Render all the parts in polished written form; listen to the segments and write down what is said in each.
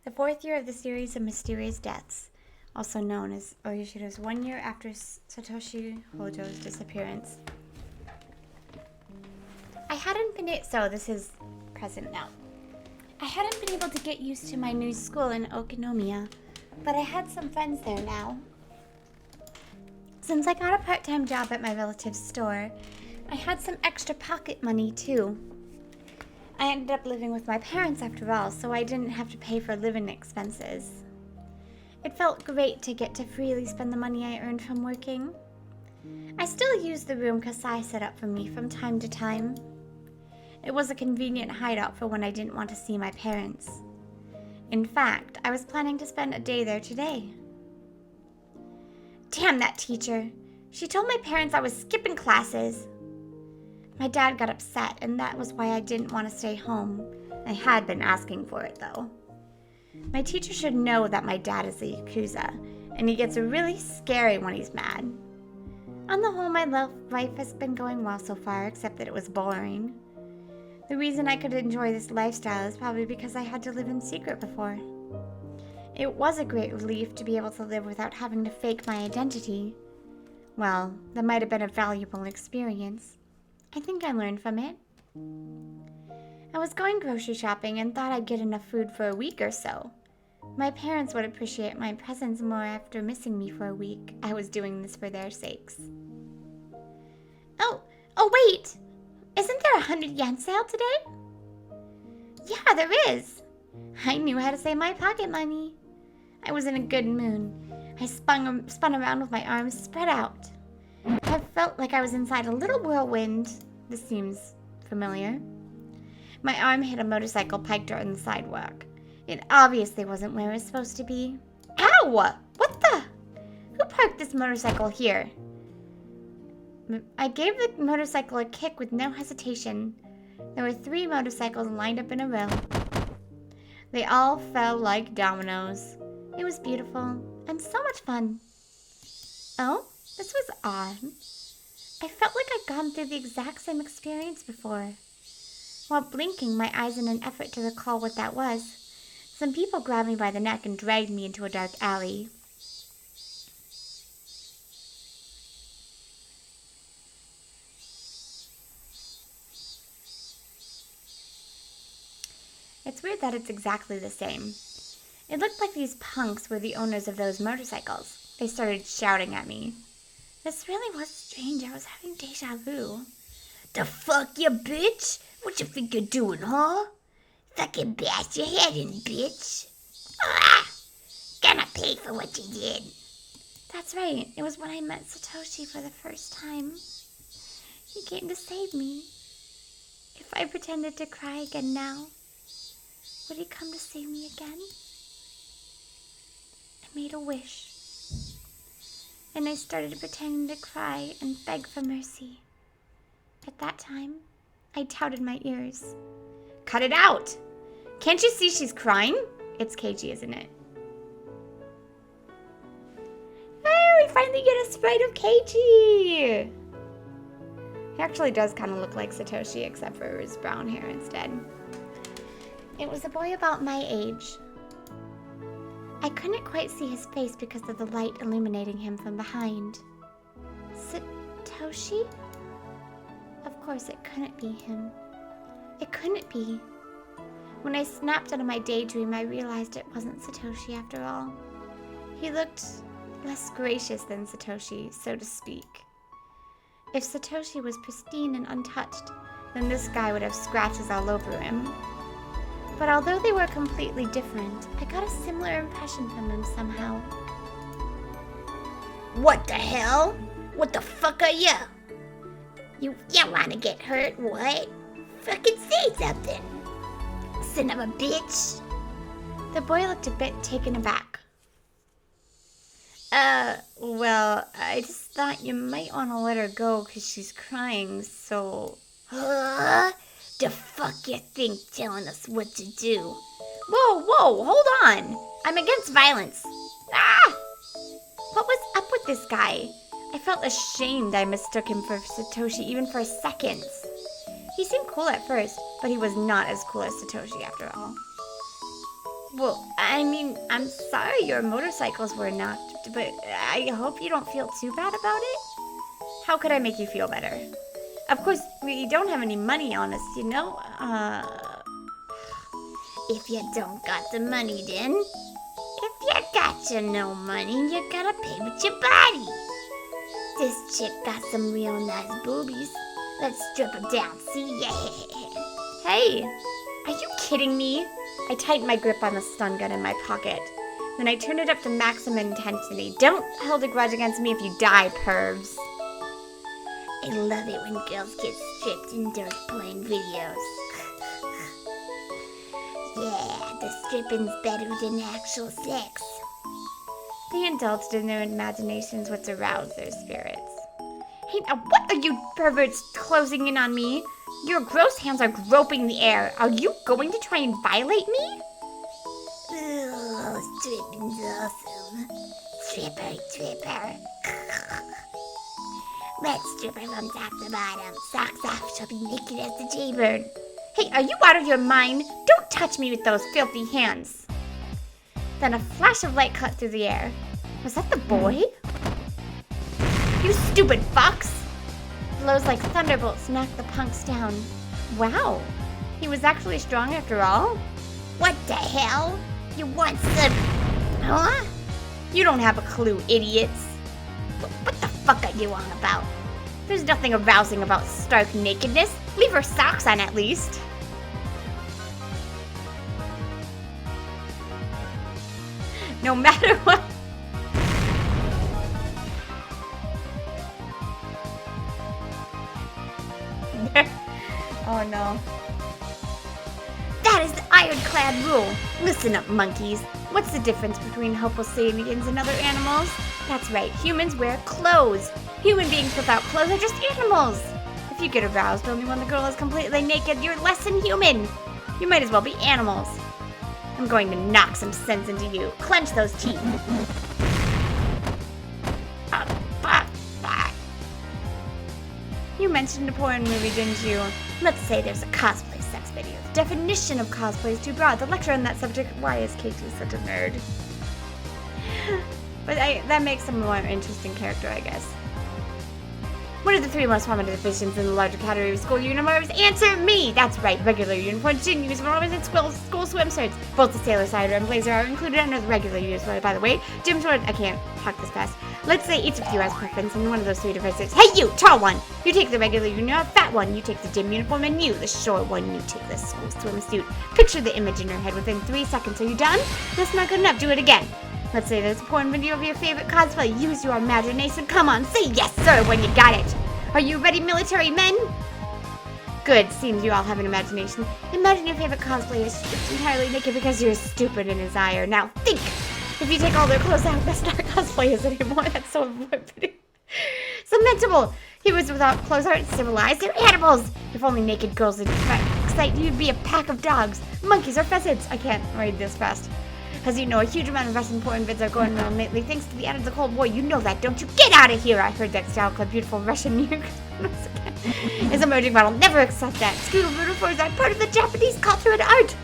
The fourth year of the series of mysterious deaths, also known as Oyashiro's 1 year after Satoshi Hojo's disappearance. This is present now. I hadn't been able to get used to my new school in Okinomiya, but I had some friends there now. Since I got a part-time job at my relative's store, I had some extra pocket money too. I ended up living with my parents after all, so I didn't have to pay for living expenses. It felt great to get to freely spend the money I earned from working. I still use the room Kasai set up for me from time to time. It was a convenient hideout for when I didn't want to see my parents. In fact, I was planning to spend a day there today. Damn that teacher! She told my parents I was skipping classes. My dad got upset, and that was why I didn't want to stay home. I had been asking for it, though. My teacher should know that my dad is a Yakuza, and he gets really scary when he's mad. On the whole, my life has been going well so far, except that it was boring. The reason I could enjoy this lifestyle is probably because I had to live in secret before. It was a great relief to be able to live without having to fake my identity. Well, that might have been a valuable experience. I think I learned from it. I was going grocery shopping and thought I'd get enough food for a week or so. My parents would appreciate my presence more after missing me for a week. I was doing this for their sakes. Oh wait! Isn't there a 100 yen sale today? Yeah, there is. I knew how to save my pocket money. I was in a good mood. I spun around with my arms spread out. I felt like I was inside a little whirlwind. This seems familiar. My arm hit a motorcycle parked on the sidewalk. It obviously wasn't where it was supposed to be. Ow! What the? Who parked this motorcycle here? I gave the motorcycle a kick with no hesitation. There were 3 motorcycles lined up in a row. They all fell like dominoes. It was beautiful and so much fun. Oh, this was odd. I felt like I'd gone through the exact same experience before. While blinking my eyes in an effort to recall what that was, some people grabbed me by the neck and dragged me into a dark alley. It's weird that it's exactly the same. It looked like these punks were the owners of those motorcycles. They started shouting at me. This really was strange. I was having deja vu. The fuck, you bitch? What you think you're doing, huh? Fucking bash your head in, bitch. Ah! Gonna pay for what you did. That's right. It was when I met Satoshi for the first time. He came to save me. If I pretended to cry again now, would he come to save me again? I made a wish. And I started pretending to cry and beg for mercy. At that time, I doubted my ears. Cut it out! Can't you see she's crying? It's Keiichi, isn't it? Oh, we finally get a sprite of Keiichi! He actually does kind of look like Satoshi, except for his brown hair instead. It was a boy about my age. I couldn't quite see his face because of the light illuminating him from behind. Satoshi? Of course, it couldn't be him. It couldn't be. When I snapped out of my daydream, I realized it wasn't Satoshi after all. He looked less gracious than Satoshi, so to speak. If Satoshi was pristine and untouched, then this guy would have scratches all over him. But although they were completely different, I got a similar impression from him somehow. What the hell? What the fuck are you? You wanna get hurt, what? Fucking say something. Son of a bitch. The boy looked a bit taken aback. Well, I just thought you might want to let her go because she's crying, so... The fuck you think telling us what to do? Whoa, hold on. I'm against violence. Ah! What was up with this guy? I felt ashamed I mistook him for Satoshi even for seconds. He seemed cool at first, but he was not as cool as Satoshi after all. Well, I mean, I'm sorry your motorcycles were knocked, but I hope you don't feel too bad about it. How could I make you feel better? Of course, we don't have any money on us, you know? If you don't got the money then, if you got your no money, you gotta pay with your body. This chick got some real nice boobies. Let's strip her down, see? Yeah. Hey, are you kidding me? I tightened my grip on the stun gun in my pocket. Then I turned it up to maximum intensity. Don't hold a grudge against me if you die, pervs. I love it when girls get stripped in those porn videos. Yeah, the stripping's better than actual sex. They indulged in their imaginations which aroused their spirits. Hey, now what are you perverts closing in on me? Your gross hands are groping the air. Are you going to try and violate me? Oh, stripping's awesome. Stripper. Let's strip her from top to bottom. Socks off, she'll be naked as the jaybird. Hey, are you out of your mind? Don't touch me with those filthy hands. Then a flash of light cut through the air. Was that the boy? You stupid fox! Blows like thunderbolts knocked the punks down. Wow, he was actually strong after all? What the hell? You want some... Huh? You don't have a clue, idiots. What the fuck are you on about? There's nothing arousing about stark nakedness. Leave her socks on at least. No matter what... Oh no. That is the ironclad rule. Listen up, monkeys. What's the difference between homo-sapiens and other animals? That's right, humans wear clothes. Human beings without clothes are just animals. If you get aroused only when the girl is completely naked, you're less than human. You might as well be animals. I'm going to knock some sense into you. Clench those teeth. You mentioned a porn movie, didn't you? Let's say there's a cosplay sex video. The definition of cosplay is too broad. The lecture on that subject, why is Keiichi such a nerd? But that makes him a more interesting character, I guess. What are the three most formative divisions in the larger category of school uniforms? Answer me! That's right, regular uniforms, gym uniforms, and school swimsuits. Both the sailor cider and blazer are included under the regular uniform, by the way. Gym shorts, I can't talk this fast. Let's say each of you has preference in one of those three divisions. Hey, you, tall one! You take the regular uniform, fat one, you take the gym uniform, and you, the short one, you take the school swimsuit. Picture the image in your head within 3 seconds. Are you done? That's not good enough. Do it again. Let's say there's a porn video of your favorite cosplay. Use your imagination. Come on, say yes, sir, when you got it. Are you ready, military men? Good, seems you all have an imagination. Imagine your favorite cosplayer stripped entirely naked because you're stupid in his ire. Now think! If you take all their clothes out, that's not cosplayers anymore. That's so lamentable. Humans without clothes aren't civilized. They're animals. If only naked girls would excite you, you'd be a pack of dogs. Monkeys or pheasants. I can't read this fast. As you know, a huge amount of Russian porn vids are going around lately thanks to the end of the Cold War. You know that, don't you? Get out of here! I heard that style called beautiful Russian is emerging model. Never accept that. School uniforms are part of the Japanese culture and art.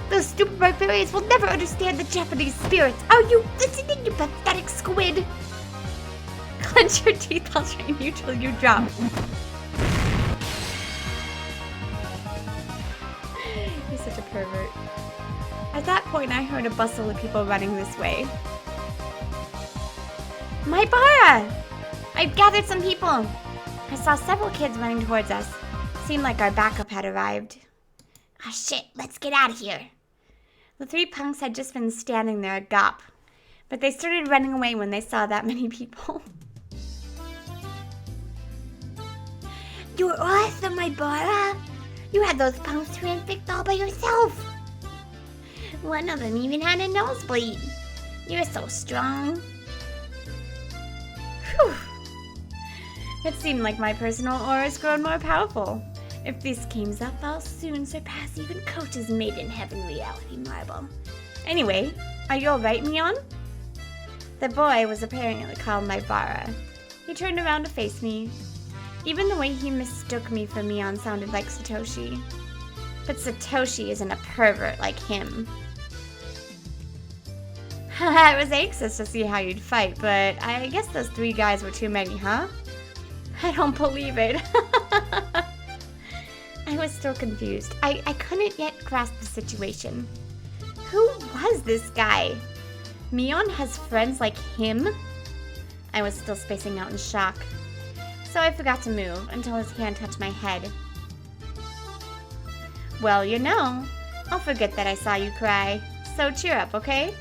Those stupid barbarians will never understand the Japanese spirit. Are you listening, you pathetic squid? Clench your teeth, I'll train you till you drop. He's such a pervert. At that point, I heard a bustle of people running this way. My bara! I've gathered some people. I saw several kids running towards us. Seemed like our backup had arrived. Ah, shit, let's get out of here. The three punks had just been standing there agop, but they started running away when they saw that many people. You're awesome, my bara! You had those punks transfixed all by yourself! One of them even had a nosebleed. You're so strong. Whew. It seemed like my personal aura's grown more powerful. If this keeps up, I'll soon surpass even Coach's made-in-heaven reality marble. Anyway, are you alright, Mion? The boy was apparently called my bara. He turned around to face me. Even the way he mistook me for Mion sounded like Satoshi. But Satoshi isn't a pervert like him. I was anxious to see how you'd fight, but I guess those 3 guys were too many, huh? I don't believe it. I was still confused. I couldn't yet grasp the situation. Who was this guy? Mion has friends like him? I was still spacing out in shock. So I forgot to move until his hand touched my head. Well, you know, I'll forget that I saw you cry. So cheer up, okay?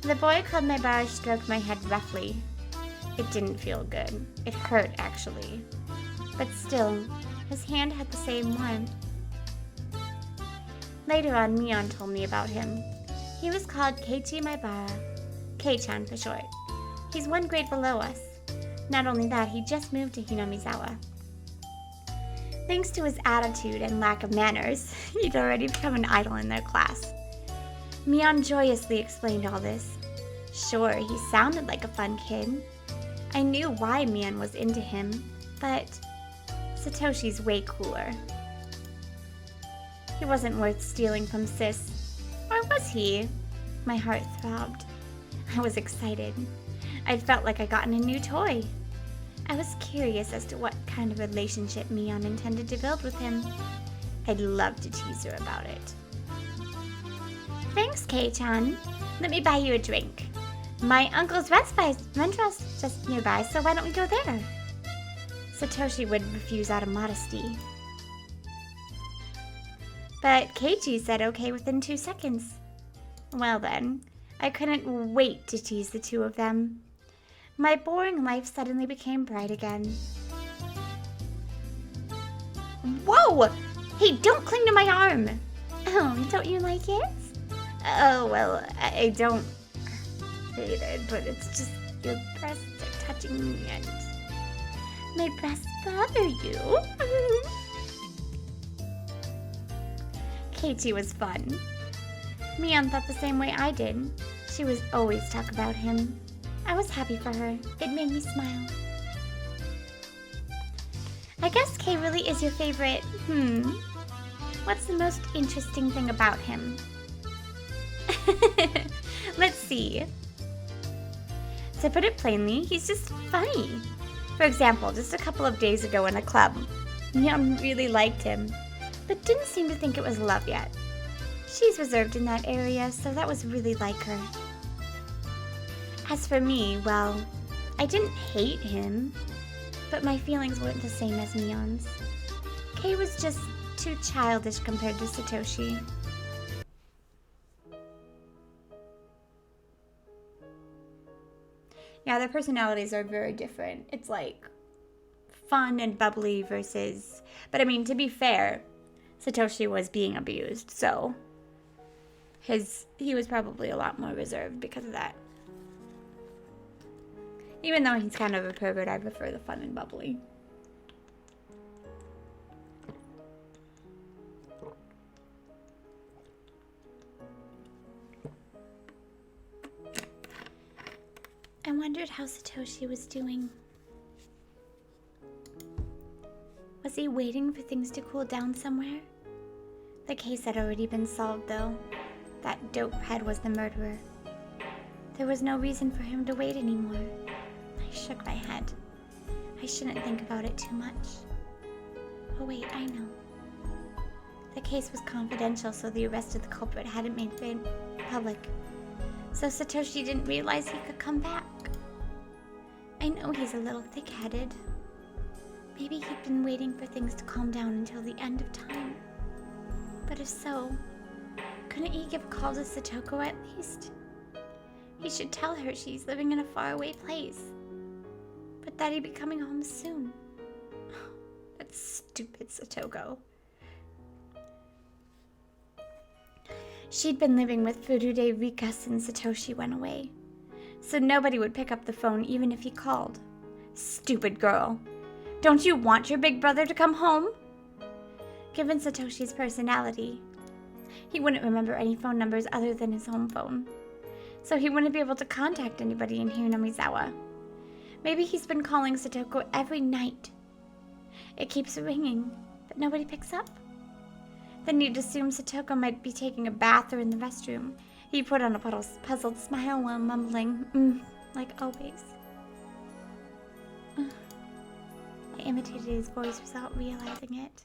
The boy called my bar stroked my head roughly. It didn't feel good. It hurt, actually. But still, his hand had the same warmth. Later on, Mion told me about him. He was called Keiichi Maibara, Kei-chan for short. He's 1 grade below us. Not only that, he just moved to Hinamizawa. Thanks to his attitude and lack of manners, he'd already become an idol in their class. Mion joyously explained all this. Sure, he sounded like a fun kid. I knew why Mion was into him, but Satoshi's way cooler. He wasn't worth stealing from Sis. Or was he? My heart throbbed. I was excited. I'd felt like I'd gotten a new toy. I was curious as to what kind of relationship Mion intended to build with him. I'd love to tease her about it. Thanks, Kei-chan. Let me buy you a drink. My uncle's restaurant's just nearby, so why don't we go there? Satoshi would refuse out of modesty. But Keiichi said okay within 2 seconds. Well then, I couldn't wait to tease the 2 of them. My boring life suddenly became bright again. Whoa! Hey, don't cling to my arm! Oh, don't you like it? Oh, well, I don't hate it, but it's just your breasts are touching me and my breasts bother you. Keiichi was fun. Mion thought the same way I did. She was always talk about him. I was happy for her. It made me smile. I guess Kei really is your favorite. What's the most interesting thing about him? Let's see. To put it plainly, he's just funny. For example, just a couple of days ago in a club, Mion really liked him, but didn't seem to think it was love yet. She's reserved in that area, so that was really like her. As for me, well, I didn't hate him, but my feelings weren't the same as Mion's. Kei was just too childish compared to Satoshi. Yeah, their personalities are very different. It's like fun and bubbly versus... But I mean, to be fair, Satoshi was being abused, so he was probably a lot more reserved because of that. Even though he's kind of a pervert, I prefer the fun and bubbly. I wondered how Satoshi was doing. Was he waiting for things to cool down somewhere? The case had already been solved, though. That dope head was the murderer. There was no reason for him to wait anymore. I shook my head. I shouldn't think about it too much. Oh wait, I know. The case was confidential, so the arrest of the culprit hadn't been made public. So Satoshi didn't realize he could come back. I know he's a little thick-headed. Maybe he'd been waiting for things to calm down until the end of time. But if so, couldn't he give a call to Satoko at least? He should tell her she's living in a faraway place, but that he'd be coming home soon. That stupid Satoko. She'd been living with Furude Rika since Satoshi went away, so nobody would pick up the phone even if he called. Stupid girl. Don't you want your big brother to come home? Given Satoshi's personality, he wouldn't remember any phone numbers other than his home phone, so he wouldn't be able to contact anybody in Hinamizawa. Maybe he's been calling Satoko every night. It keeps ringing, but nobody picks up. Then you'd assume Satoko might be taking a bath or in the restroom, He put on a puzzled smile while mumbling, like always. I imitated his voice without realizing it.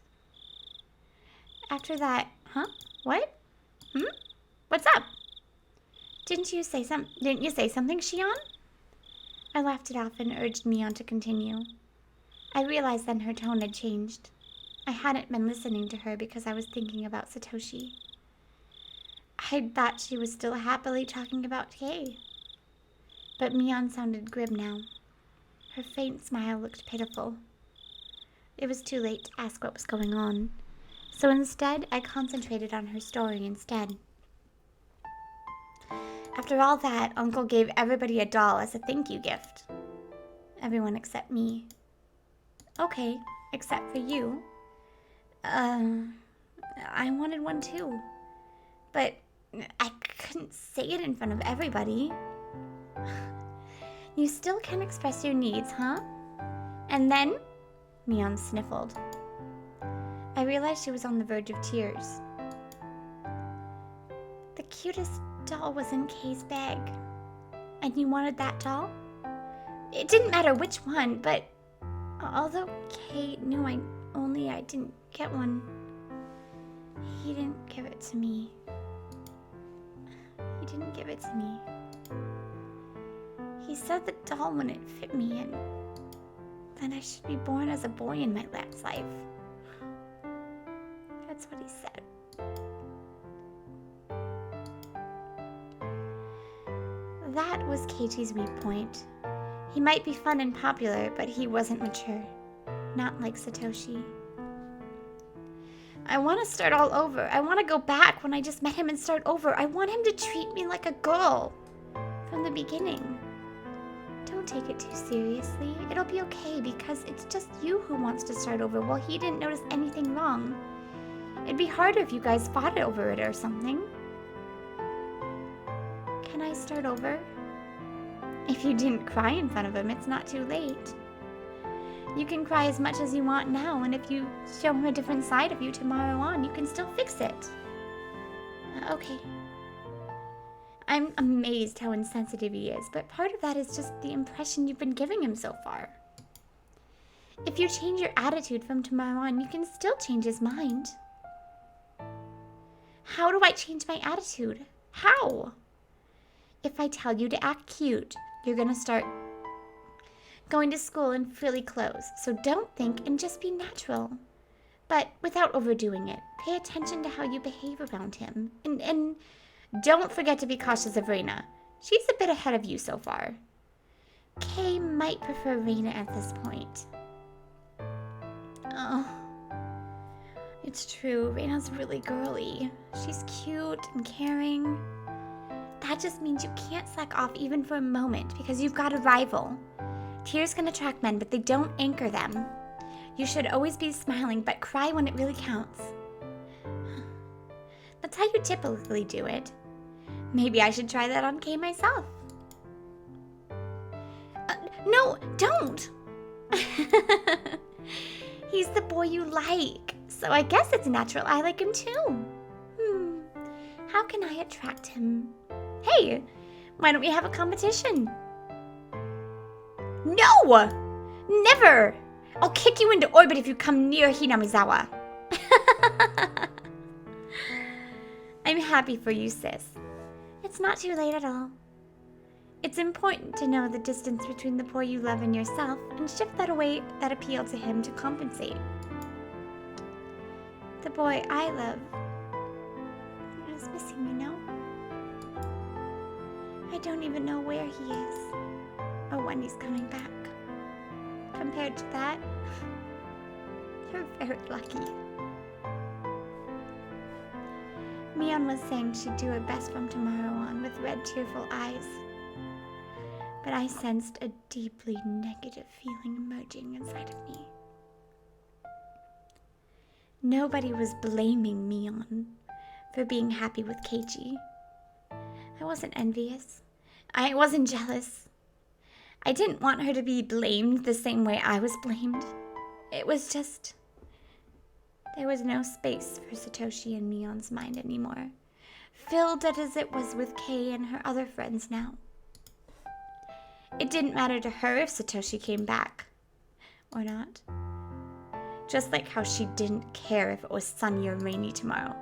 After that, huh? What? What's up? Didn't you say something, Shion? I laughed it off and urged Mion to continue. I realized then her tone had changed. I hadn't been listening to her because I was thinking about Satoshi. I thought she was still happily talking about Kei. But Mion sounded grim now. Her faint smile looked pitiful. It was too late to ask what was going on, so instead I concentrated on her story instead. After all that, Uncle gave everybody a doll as a thank you gift. Everyone except me. Okay, except for you. I wanted one too. But I couldn't say it in front of everybody. You still can't express your needs, huh? And then? Mion sniffled. I realized she was on the verge of tears. The cutest doll was in Kei's bag. And you wanted that doll? It didn't matter which one, but although Kei knew I didn't get one, he didn't give it to me. He didn't give it to me. He said the doll wouldn't fit me, and then I should be born as a boy in my last life. That's what he said. That was Keiichi's weak point. He might be fun and popular, but he wasn't mature. Not like Satoshi. I want to start all over. I want to go back when I just met him and start over. I want him to treat me like a girl from the beginning. Don't take it too seriously. It'll be okay because it's just you who wants to start over while he didn't notice anything wrong. It'd be harder if you guys fought over it or something. Can I start over? If you didn't cry in front of him, it's not too late. You can cry as much as you want now, and if you show him a different side of you tomorrow on, you can still fix it. Okay. I'm amazed how insensitive he is, but part of that is just the impression you've been giving him so far. If you change your attitude from tomorrow on, you can still change his mind. How do I change my attitude? How? If I tell you to act cute, you're gonna start going to school in frilly clothes, so don't think and just be natural. But without overdoing it, pay attention to how you behave around him. And don't forget to be cautious of Reina. She's a bit ahead of you so far. Kei might prefer Reina at this point. Oh, it's true. Reina's really girly. She's cute and caring. That just means you can't slack off even for a moment because you've got a rival. Tears can attract men, but they don't anchor them. You should always be smiling, but cry when it really counts. That's how you typically do it. Maybe I should try that on Kei myself. No, don't! He's the boy you like, so I guess it's natural I like him too. How can I attract him? Hey, why don't we have a competition? No! Never! I'll kick you into orbit if you come near Hinamizawa. I'm happy for you, sis. It's not too late at all. It's important to know the distance between the boy you love and yourself and shift that away that appeal to him to compensate. The boy I love is missing, you know? I don't even know where he is or when he's coming back. Compared to that, you're very lucky. Mion was saying she'd do her best from tomorrow on with red, tearful eyes. But I sensed a deeply negative feeling emerging inside of me. Nobody was blaming Mion for being happy with Keiichi. I wasn't envious. I wasn't jealous. I didn't want her to be blamed the same way I was blamed. It was just... there was no space for Satoshi in Mion's mind anymore. filled as it was with Kei and her other friends now. It didn't matter to her if Satoshi came back or not. Just like how she didn't care if it was sunny or rainy tomorrow.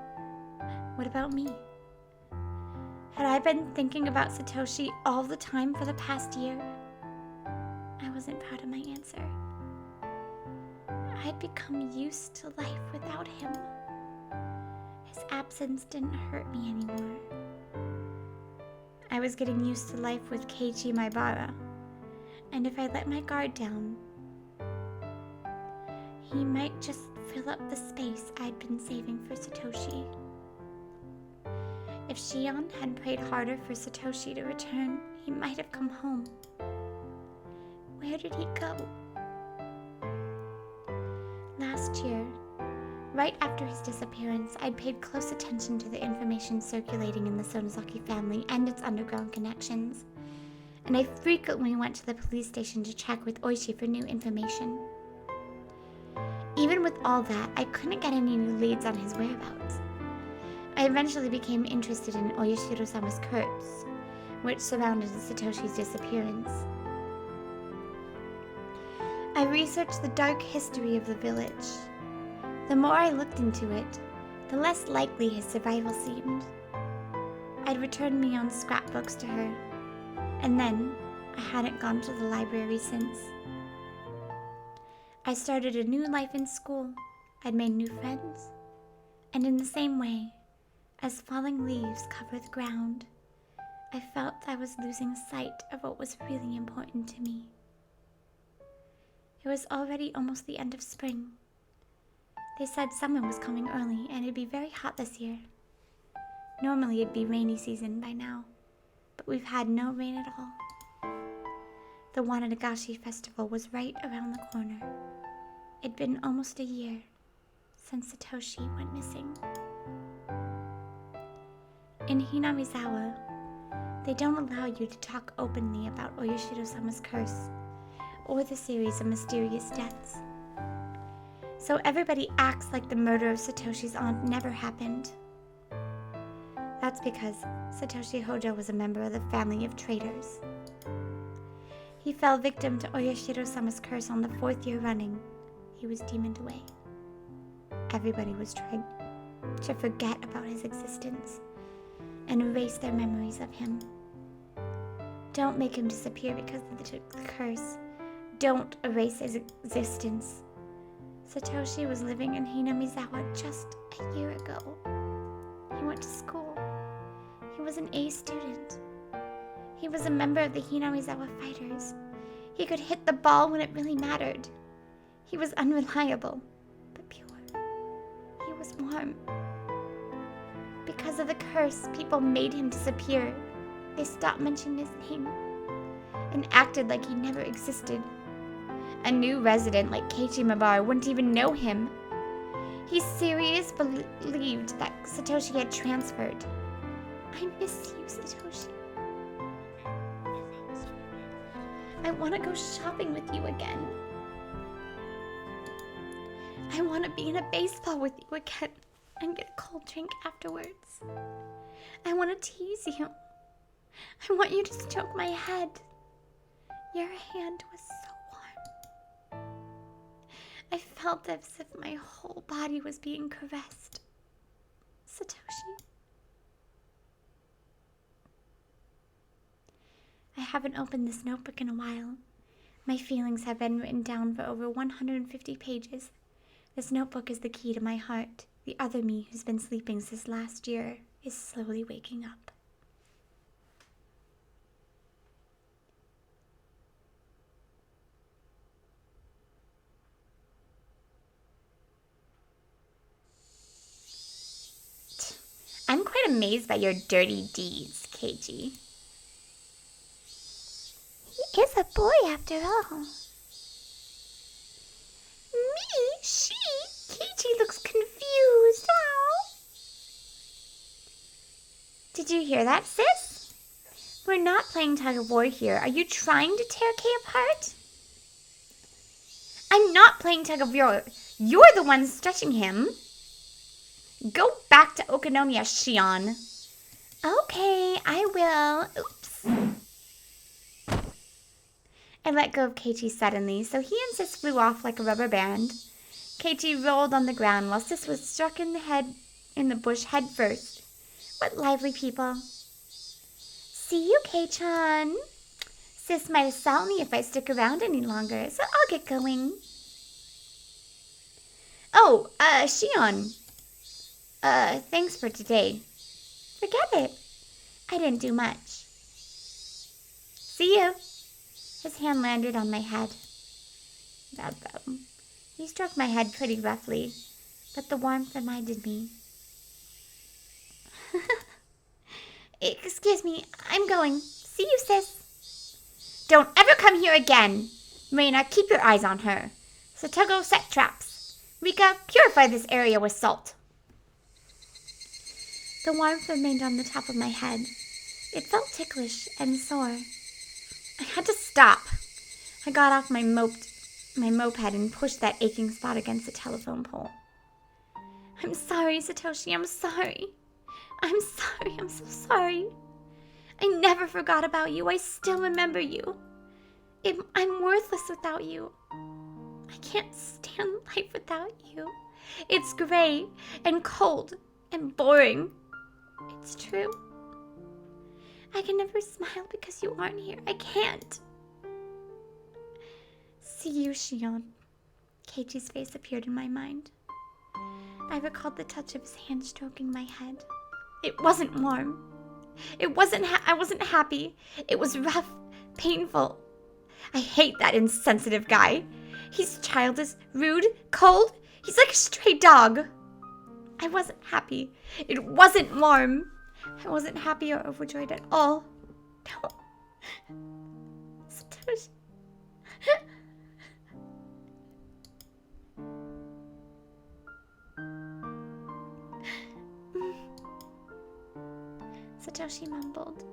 What about me? Had I been thinking about Satoshi all the time for the past year? I wasn't proud of my answer. I'd become used to life without him. His absence didn't hurt me anymore. I was getting used to life with Keiichi Maibara, and if I let my guard down, he might just fill up the space I'd been saving for Satoshi. If Shion had prayed harder for Satoshi to return, he might have come home. Where did he go? Last year, right after his disappearance, I'd paid close attention to the information circulating in the Sonozaki family and its underground connections, and I frequently went to the police station to check with Oishi for new information. Even with all that, I couldn't get any new leads on his whereabouts. I eventually became interested in Oyashiro-sama's curse, which surrounded Satoshi's disappearance. I researched the dark history of the village. The more I looked into it, the less likely his survival seemed. I'd returned Mion's scrapbooks to her, and then I hadn't gone to the library since. I started a new life in school. I'd made new friends, and in the same way, as falling leaves cover the ground, I felt I was losing sight of what was really important to me. It was already almost the end of spring. They said summer was coming early and it'd be very hot this year. Normally it'd be rainy season by now, but we've had no rain at all. The Wananagashi festival was right around the corner. It'd been almost a year since Satoshi went missing. In Hinamizawa, they don't allow you to talk openly about Oyashiro-sama's curse or the series of mysterious deaths. So everybody acts like the murder of Satoshi's aunt never happened. That's because Satoshi Hojo was a member of the family of traitors. He fell victim to Oyashiro-sama's curse on the 4th year running. He was demoned away. Everybody was trying to forget about his existence and erase their memories of him. Don't make him disappear because of the curse. Don't erase his existence. Satoshi was living in Hinamizawa just a year ago. He went to school. He was an A student. He was a member of the Hinamizawa fighters. He could hit the ball when it really mattered. He was unreliable, but pure. He was warm. Because of the curse, people made him disappear. They stopped mentioning his name and acted like he never existed. A new resident like Keiichi Maibara wouldn't even know him. He seriously believed that Satoshi had transferred. I miss you, Satoshi. I want to go shopping with you again. I want to be in a baseball with you again and get a cold drink afterwards. I want to tease you. I want you to stroke my head. Your hand was so warm. I felt as if my whole body was being caressed. Satoshi. I haven't opened this notebook in a while. My feelings have been written down for over 150 pages. This notebook is the key to my heart. The other me who's been sleeping since last year is slowly waking up. I'm quite amazed by your dirty deeds, Keiichi. He is a boy after all. Me? She? Keiichi looks confused. Oh. Did you hear that, sis? We're not playing tug of war here. Are you trying to tear Kei apart? I'm not playing tug of war. You're the one stretching him. Go back to Okonomiya, Shion. Okay, I will. Oops. I let go of Keiichi suddenly, so he and Sis flew off like a rubber band. Keiichi rolled on the ground while Sis was struck in the bush head first. What lively people. See you, Kei-chan. Sis might assault me if I stick around any longer, so I'll get going. Oh, Shion. Thanks for today. Forget it. I didn't do much. See you. His hand landed on my head. He struck my head pretty roughly, but the warmth reminded me. Excuse me, I'm going. See you, Sis. Don't ever come here again. Reina, keep your eyes on her. Satogo, set traps. Rika, purify this area with salt. The warmth remained on the top of my head. It felt ticklish and sore. I had to stop. I got off my moped and pushed that aching spot against the telephone pole. I'm sorry, Satoshi, I'm sorry. I'm sorry, I'm so sorry. I never forgot about you. I still remember you. I'm worthless without you. I can't stand life without you. It's gray and cold and boring. It's true. I can never smile because you aren't here. I can't. See you, Shion. Keiichi's face appeared in my mind. I recalled the touch of his hand stroking my head. It wasn't warm. I wasn't happy. It was rough, painful. I hate that insensitive guy. He's childish, rude, cold. He's like a stray dog. I wasn't happy. It wasn't warm. I wasn't happy or overjoyed at all. No. Satoshi. Satoshi mumbled.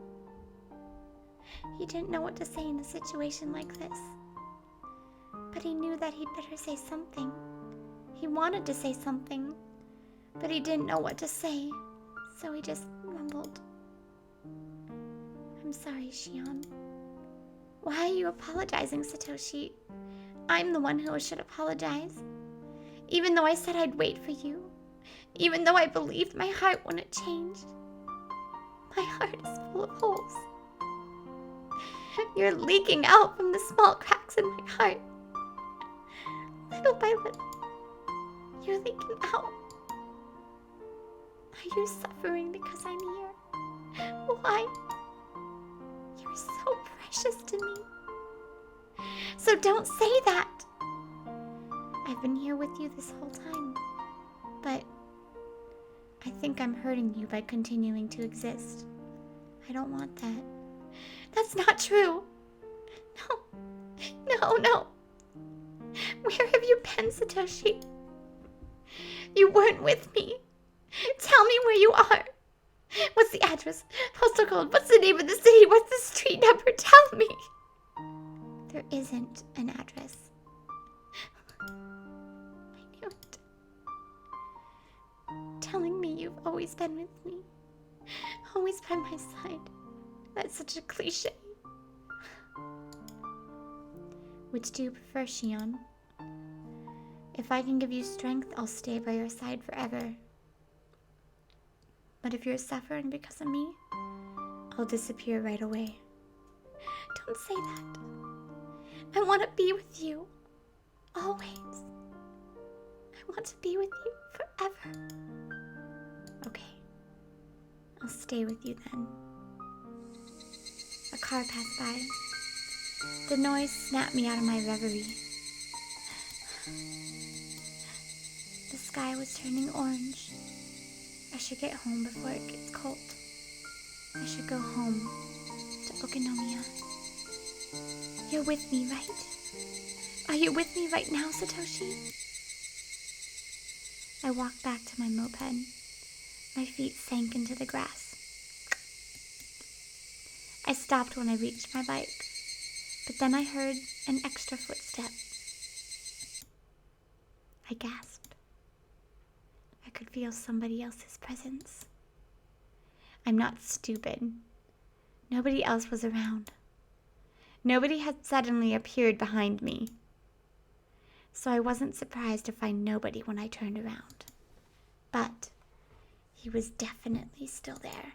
He didn't know what to say in a situation like this. But he knew that he'd better say something. He wanted to say something, but he didn't know what to say, so he just mumbled. I'm sorry, Shion. Why are you apologizing, Satoshi? I'm the one who should apologize. Even though I said I'd wait for you, even though I believed my heart wouldn't change. My heart is full of holes. You're leaking out from the small cracks in my heart. Little by little, you're leaking out. Are you suffering because I'm here? Why? You're so precious to me. So don't say that. I've been here with you this whole time, but I think I'm hurting you by continuing to exist. I don't want that. That's not true. No. Where have you been, Satoshi? You weren't with me. Tell me where you are. What's the address? Postal code? What's the name of the city? What's the street number? Tell me. There isn't an address. I knew it. Telling me you've always been with me. Always by my side. That's such a cliche. Which do you prefer, Shion? If I can give you strength, I'll stay by your side forever. But if you're suffering because of me, I'll disappear right away. Don't say that. I want to be with you. Always. I want to be with you forever. Okay. I'll stay with you then. A car passed by. The noise snapped me out of my reverie. The sky was turning orange. I should get home before it gets cold. I should go home to Okinomiya. You're with me, right? Are you with me right now, Satoshi? I walked back to my moped. My feet sank into the grass. I stopped when I reached my bike, but then I heard an extra footstep. I gasped. I could feel somebody else's presence. I'm not stupid. Nobody else was around. Nobody had suddenly appeared behind me. So I wasn't surprised to find nobody when I turned around. But he was definitely still there.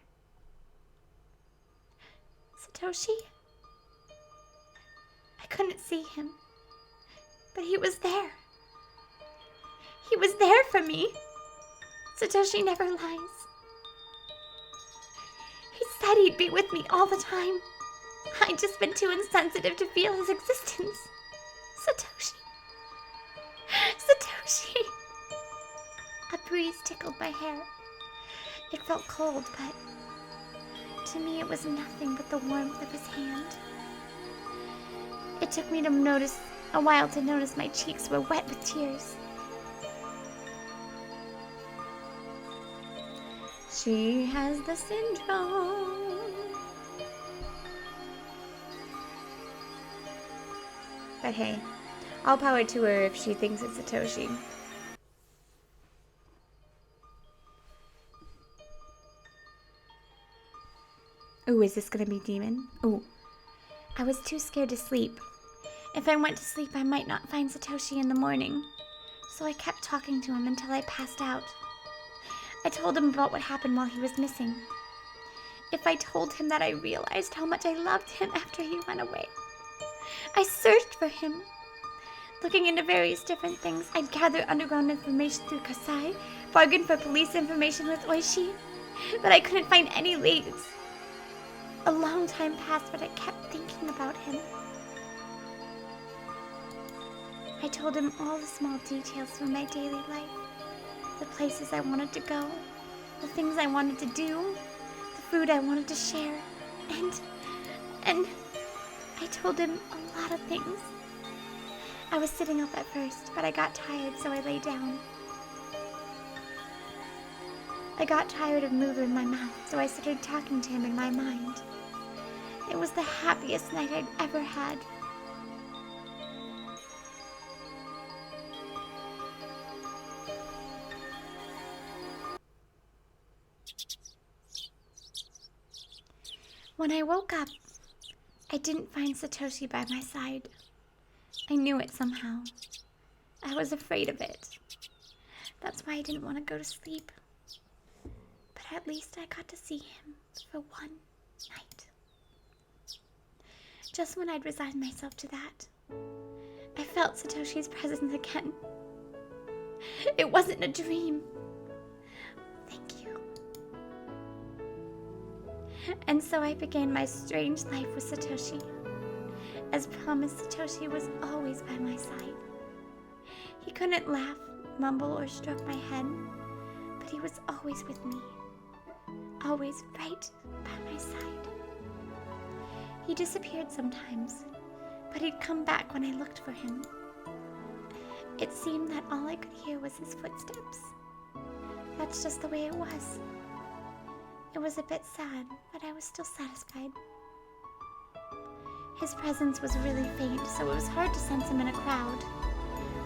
Satoshi? I couldn't see him, but he was there. He was there for me. Satoshi never lies. He said he'd be with me all the time. I'd just been too insensitive to feel his existence. Satoshi. Satoshi. A breeze tickled my hair. It felt cold, but to me it was nothing but the warmth of his hand. It took me a while to notice my cheeks were wet with tears. She has the syndrome. But hey, all power to her if she thinks it's Satoshi. Ooh, is this gonna be demon? Ooh. I was too scared to sleep. If I went to sleep, I might not find Satoshi in the morning. So I kept talking to him until I passed out. I told him about what happened while he was missing. If I told him that I realized how much I loved him after he went away. I searched for him. Looking into various different things, I'd gather underground information through Kasai, bargain for police information with Oishi, but I couldn't find any leads. A long time passed, but I kept thinking about him. I told him all the small details from my daily life. The places I wanted to go, the things I wanted to do, the food I wanted to share, and I told him a lot of things. I was sitting up at first, but I got tired, so I lay down. I got tired of moving my mouth, so I started talking to him in my mind. It was the happiest night I'd ever had. When I woke up, I didn't find Satoshi by my side. I knew it somehow. I was afraid of it. That's why I didn't want to go to sleep. But at least I got to see him for one night. Just when I'd resigned myself to that, I felt Satoshi's presence again. It wasn't a dream. Thank you. And so I began my strange life with Satoshi. As promised, Satoshi was always by my side. He couldn't laugh, mumble, or stroke my head, but he was always with me. Always right by my side. He disappeared sometimes, but he'd come back when I looked for him. It seemed that all I could hear was his footsteps. That's just the way it was. It was a bit sad, but I was still satisfied. His presence was really faint, so it was hard to sense him in a crowd.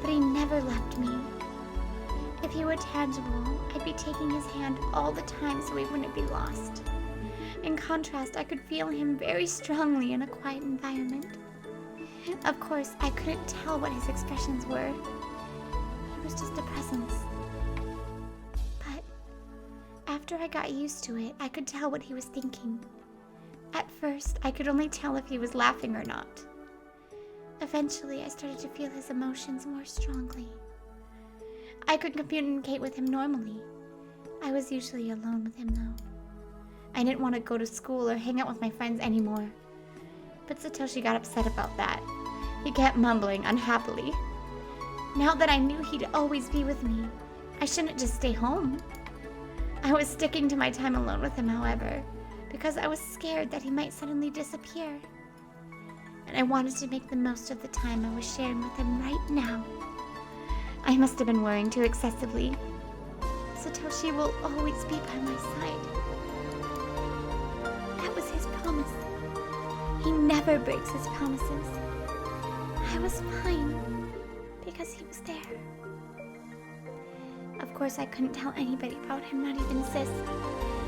But he never left me. If he were tangible, I'd be taking his hand all the time so he wouldn't be lost. In contrast, I could feel him very strongly in a quiet environment. Of course, I couldn't tell what his expressions were. He was just a presence. But after I got used to it, I could tell what he was thinking. At first, I could only tell if he was laughing or not. Eventually, I started to feel his emotions more strongly. I could communicate with him normally. I was usually alone with him, though. I didn't want to go to school or hang out with my friends anymore. But Satoshi got upset about that. He kept mumbling unhappily. Now that I knew he'd always be with me, I shouldn't just stay home. I was sticking to my time alone with him, however, because I was scared that he might suddenly disappear. And I wanted to make the most of the time I was sharing with him right now. I must have been worrying too excessively. Satoshi will always be by my side. That was his promise. He never breaks his promises. I was fine because he was there. Of course, I couldn't tell anybody about him, not even Sis.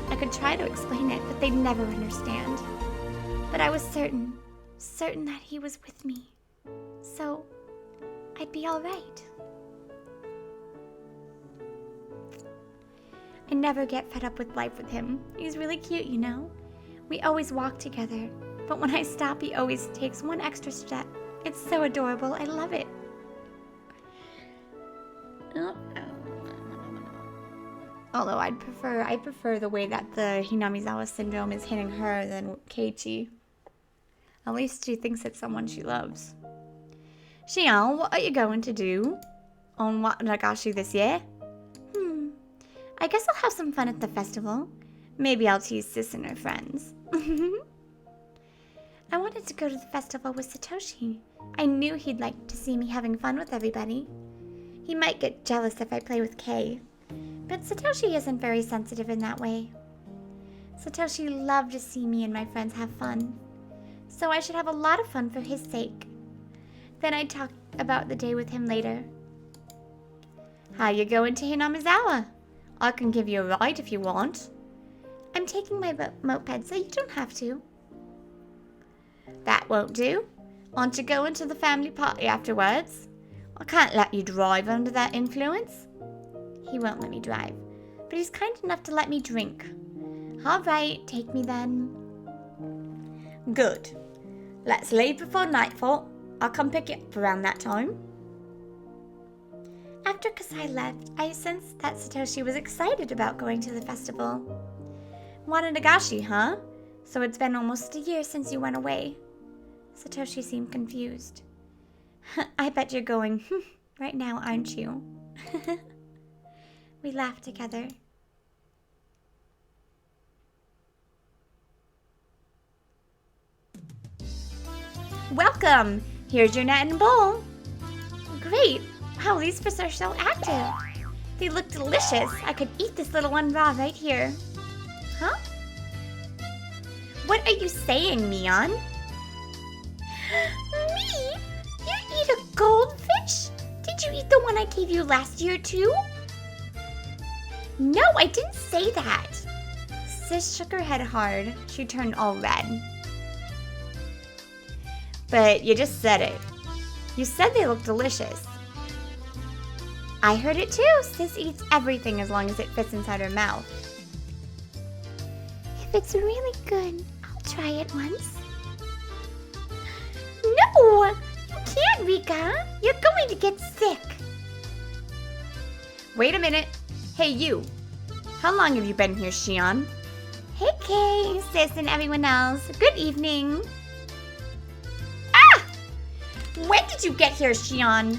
I could try to explain it, but they'd never understand. But I was certain that he was with me. So, I'd be alright. I never get fed up with life with him. He's really cute, you know? We always walk together, but when I stop, he always takes one extra step. It's so adorable. I love it. Although I prefer the way that the Hinamizawa syndrome is hitting her than Keiichi. At least she thinks it's someone she loves. Shion, what are you going to do on Nagashi this year? I guess I'll have some fun at the festival. Maybe I'll tease Sis and her friends. I wanted to go to the festival with Satoshi. I knew he'd like to see me having fun with everybody. He might get jealous if I play with Kei. But Satoshi isn't very sensitive in that way. Satoshi loved to see me and my friends have fun. So I should have a lot of fun for his sake. Then I'd talk about the day with him later. How you going to Hinamizawa? I can give you a ride if you want. I'm taking my moped, so you don't have to. That won't do. Aren't you going to the family party afterwards? I can't let you drive under that influence. He won't let me drive, but he's kind enough to let me drink. All right, take me then. Good. Let's leave before nightfall. I'll come pick you up around that time. After Kasai left, I sensed that Satoshi was excited about going to the festival. Nagashi, huh? So it's been almost a year since you went away. Satoshi seemed confused. I bet you're going right now, aren't you? We laughed together. Welcome! Here's your net and bowl. Great! Wow, these fish are so active. They look delicious. I could eat this little one raw right here. Huh? What are you saying, Mion? Me? You eat a goldfish? Did you eat the one I gave you last year too? No, I didn't say that. Sis shook her head hard. She turned all red. But you just said it. You said they look delicious. I heard it too. Sis eats everything as long as it fits inside her mouth. If it's really good, I'll try it once. No! You can't, Rika. You're going to get sick. Wait a minute. Hey, you. How long have you been here, Shion? Hey, Kei, Sis, and everyone else. Good evening. Ah! When did you get here, Shion?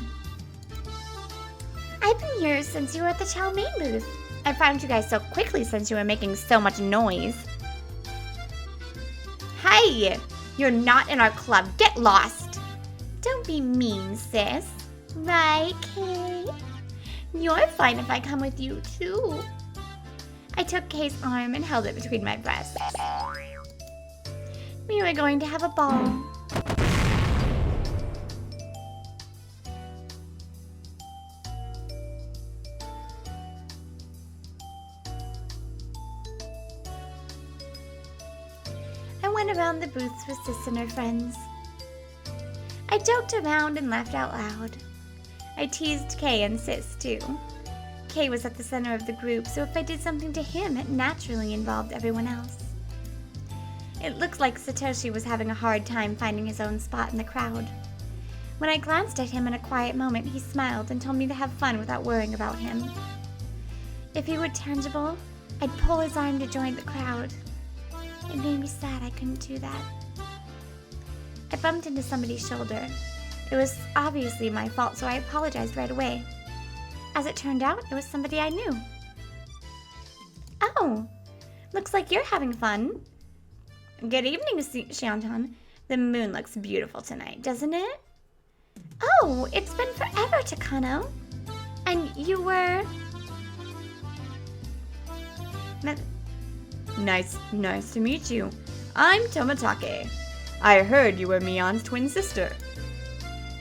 I've been here since you were at the Chow Mein booth. I found you guys so quickly since you were making so much noise. Hey! You're not in our club. Get lost! Don't be mean, sis. Right, Kei? You're fine if I come with you, too. I took Kei's arm and held it between my breasts. We were going to have a ball. I went around the booths with Sis and her friends. I joked around and laughed out loud. I teased Kei and Sis, too. Kei was at the center of the group, so if I did something to him, it naturally involved everyone else. It looked like Satoshi was having a hard time finding his own spot in the crowd. When I glanced at him in a quiet moment, he smiled and told me to have fun without worrying about him. If he were tangible, I'd pull his arm to join the crowd. It made me sad I couldn't do that. I bumped into somebody's shoulder. It was obviously my fault, so I apologized right away. As it turned out, it was somebody I knew. Oh, looks like you're having fun. Good evening, Shion-tan. The moon looks beautiful tonight, doesn't it? Oh, it's been forever, Takano. And you were... Nice to meet you. I'm Tomatake. I heard you were Mion's twin sister.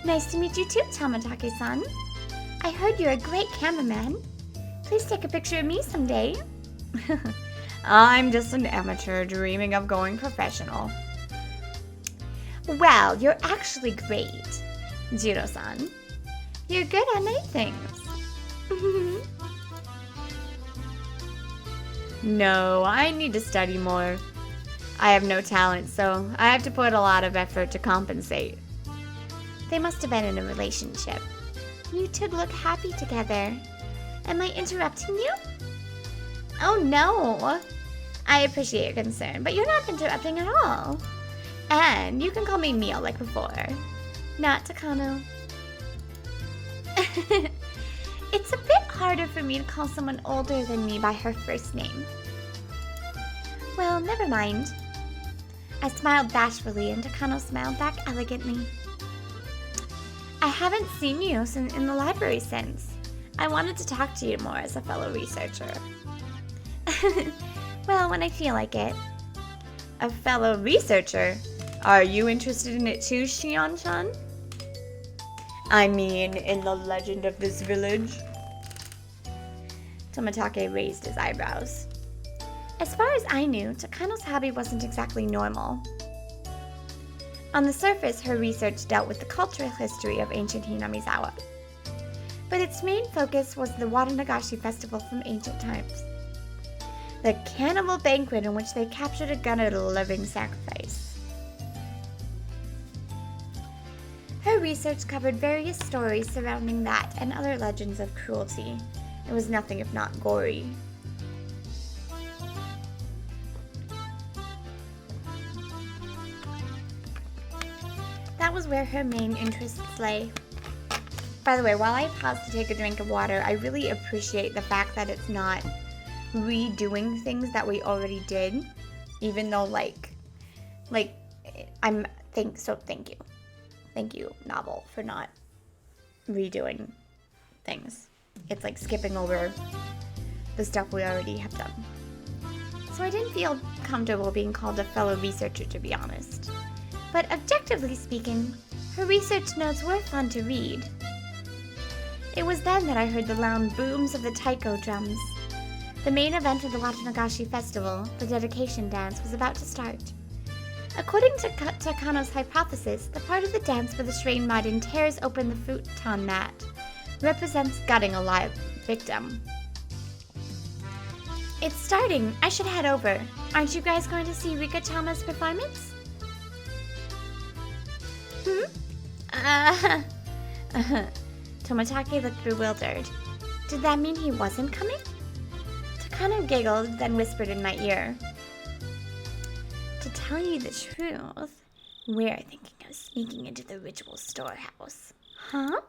Nice to meet you too, Tomatake-san. I heard you're a great cameraman. Please take a picture of me someday. I'm just an amateur dreaming of going professional. Well, you're actually great, Jiro-san. You're good at many things. No, I need to study more. I have no talent, so I have to put a lot of effort to compensate. They must have been in a relationship. You two look happy together. Am I interrupting you? Oh no! I appreciate your concern, but you're not interrupting at all. And you can call me Mio like before. Not Takano. It's a bit harder for me to call someone older than me by her first name. Well, never mind. I smiled bashfully and Takano smiled back elegantly. I haven't seen you in the library since. I wanted to talk to you more as a fellow researcher. Well, when I feel like it. A fellow researcher? Are you interested in it too, Shion-chan? I mean, in the legend of this village? Tomitake raised his eyebrows. As far as I knew, Takano's hobby wasn't exactly normal. On the surface, her research dealt with the cultural history of ancient Hinamizawa. But its main focus was the Watanagashi festival from ancient times. The cannibal banquet in which they captured a gun at a living sacrifice. Her research covered various stories surrounding that and other legends of cruelty. It was nothing if not gory. That was where her main interests lay. By the way, while I pause to take a drink of water, I really appreciate the fact that it's not redoing things that we already did, even though thank you. Thank you, novel, for not redoing things. It's like skipping over the stuff we already have done. So I didn't feel comfortable being called a fellow researcher, to be honest. But objectively speaking, her research notes were fun to read. It was then that I heard the loud booms of the taiko drums. The main event of the Watanagashi festival, the dedication dance, was about to start. According to Takano's hypothesis, the part of the dance where the Shrain Maiden tears open the futon mat represents gutting a live victim. It's starting. I should head over. Aren't you guys going to see Rika-chama's performance? Tomitake looked bewildered. Did that mean he wasn't coming? Takano giggled, then whispered in my ear. To tell you the truth, we're thinking of sneaking into the ritual storehouse. Huh?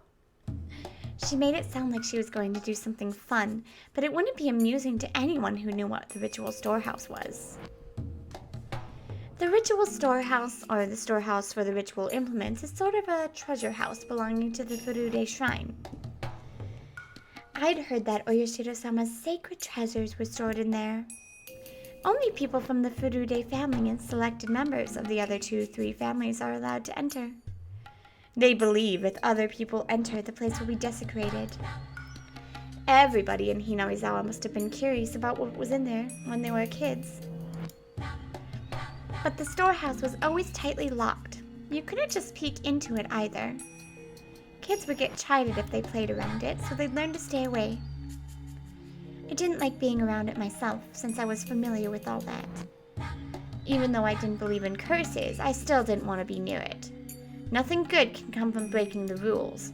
She made it sound like she was going to do something fun, but it wouldn't be amusing to anyone who knew what the ritual storehouse was. The ritual storehouse, or the storehouse for the ritual implements, is sort of a treasure house belonging to the Furude Shrine. I'd heard that Oyashiro-sama's sacred treasures were stored in there. Only people from the Furude family and selected members of the other 2-3 families are allowed to enter. They believe if other people enter, the place will be desecrated. Everybody in Hinamizawa must have been curious about what was in there when they were kids. But the storehouse was always tightly locked. You couldn't just peek into it either. Kids would get chided if they played around it, so they'd learn to stay away. I didn't like being around it myself, since I was familiar with all that. Even though I didn't believe in curses, I still didn't want to be near it. Nothing good can come from breaking the rules.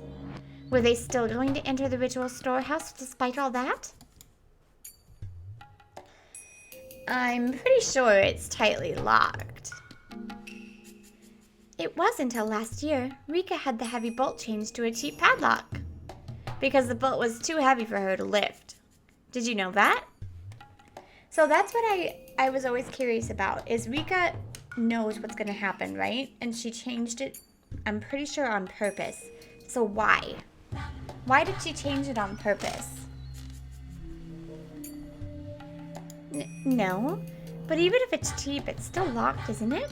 Were they still going to enter the ritual storehouse despite all that? I'm pretty sure it's tightly locked. It was until last year. Rika had the heavy bolt changed to a cheap padlock, because the bolt was too heavy for her to lift. Did you know that? So that's what I was always curious about, is Rika knows what's going to happen, right? And she changed it, I'm pretty sure, on purpose. So why? Why did she change it on purpose? No, but even if it's cheap, it's still locked, isn't it?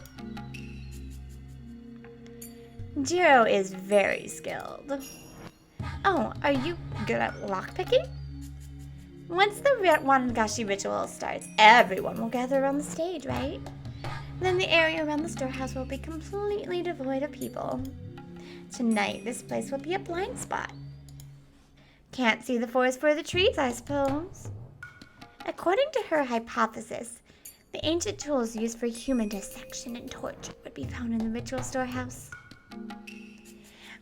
Jiro is very skilled. Oh, are you good at lockpicking? Once the Wanagashi ritual starts, everyone will gather around the stage, right? Then the area around the storehouse will be completely devoid of people. Tonight, this place will be a blind spot. Can't see the forest for the trees, I suppose. According to her hypothesis, the ancient tools used for human dissection and torture would be found in the ritual storehouse.